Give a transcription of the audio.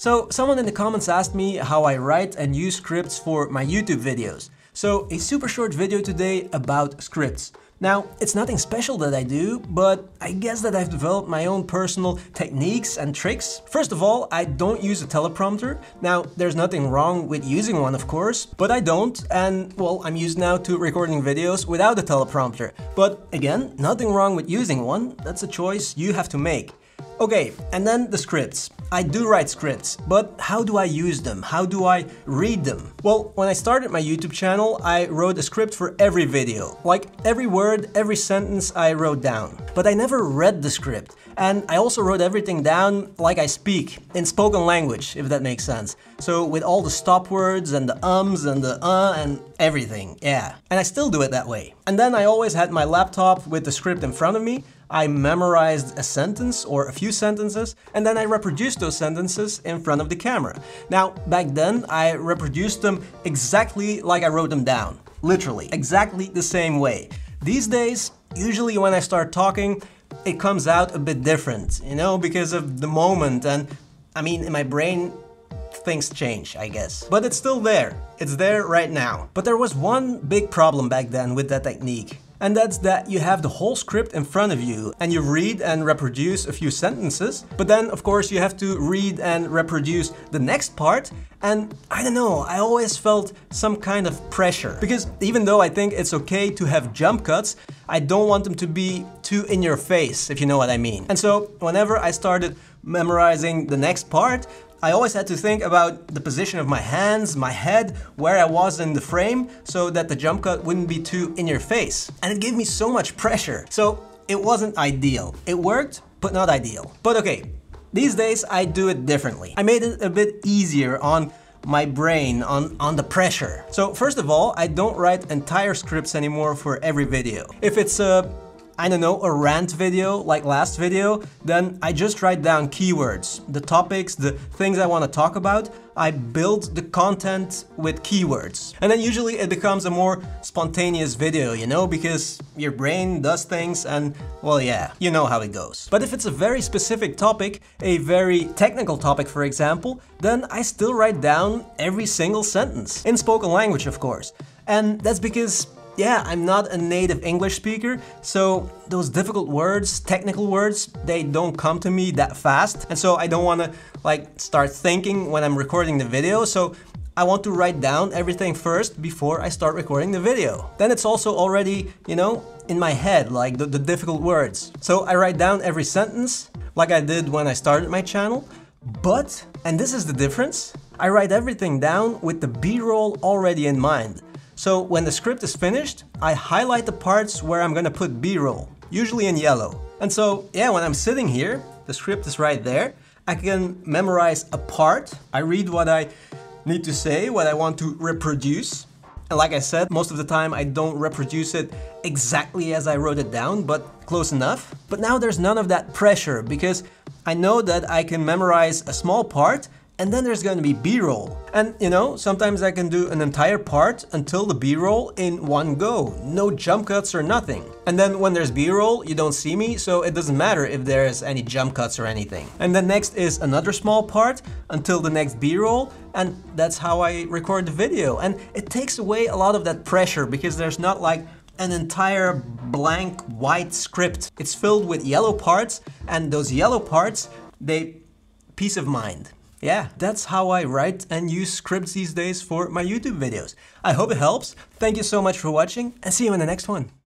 So someone in the comments asked me how I write and use scripts for my YouTube videos. So a super short video today about scripts. Now, it's nothing special that I do, but I guess that I've developed my own personal techniques and tricks. First of all, I don't use a teleprompter. Now, there's nothing wrong with using one, of course, but I don't, and well, I'm used now to recording videos without a teleprompter. But again, nothing wrong with using one. That's a choice you have to make. Okay, and then the scripts. I do write scripts, but how do I use them? How do I read them? Well, when I started my YouTube channel, I wrote a script for every video. Like every word, every sentence I wrote down. But I never read the script. And I also wrote everything down like I speak, in spoken language, if that makes sense. So with all the stop words and the ums and the and everything, yeah. And I still do it that way. And then I always had my laptop with the script in front of me. I memorized a sentence or a few sentences, and then I reproduced those sentences in front of the camera. Now, back then, I reproduced them exactly like I wrote them down. Literally, exactly the same way. These days, usually when I start talking, it comes out a bit different, you know, because of the moment, and I mean, in my brain, things change, I guess. But it's still there. It's there right now. But there was one big problem back then with that technique. And that's that you have the whole script in front of you and you read and reproduce a few sentences, but then of course you have to read and reproduce the next part, and I don't know, I always felt some kind of pressure. Because even though I think it's okay to have jump cuts, I don't want them to be too in your face, if you know what I mean. And so whenever I started memorizing the next part, I always had to think about the position of my hands, my head, where I was in the frame, so that the jump cut wouldn't be too in your face. And it gave me so much pressure. So it wasn't ideal. It worked, but not ideal. But okay, these days I do it differently. I made it a bit easier on my brain, on the pressure. So first of all, I don't write entire scripts anymore for every video. If it's I don't know, a rant video like last video, then I just write down keywords, the topics, the things I want to talk about. I build the content with keywords. And then usually it becomes a more spontaneous video, you know, because your brain does things and, well, yeah, you know how it goes. But if it's a very specific topic, a very technical topic, for example, then I still write down every single sentence, in spoken language, of course. And that's because, yeah, I'm not a native English speaker, so those difficult words, technical words, they don't come to me that fast. And so I don't want to like start thinking when I'm recording the video, so I want to write down everything first before I start recording the video. Then it's also already, you know, in my head, like the difficult words. So I write down every sentence, like I did when I started my channel. But, and this is the difference, I write everything down with the B-roll already in mind. So when the script is finished, I highlight the parts where I'm gonna put B-roll, usually in yellow. And so, yeah, when I'm sitting here, the script is right there, I can memorize a part, I read what I need to say, what I want to reproduce. And like I said, most of the time I don't reproduce it exactly as I wrote it down, but close enough. But now there's none of that pressure, because I know that I can memorize a small part, and then there's going to be B-roll. And you know, sometimes I can do an entire part until the B-roll in one go. No jump cuts or nothing. And then when there's B-roll, you don't see me, so it doesn't matter if there's any jump cuts or anything. And then next is another small part until the next B-roll, and that's how I record the video. And it takes away a lot of that pressure, because there's not like an entire blank white script. It's filled with yellow parts, and those yellow parts, they peace of mind. Yeah, that's how I write and use scripts these days for my YouTube videos. I hope it helps. Thank you so much for watching, and see you in the next one.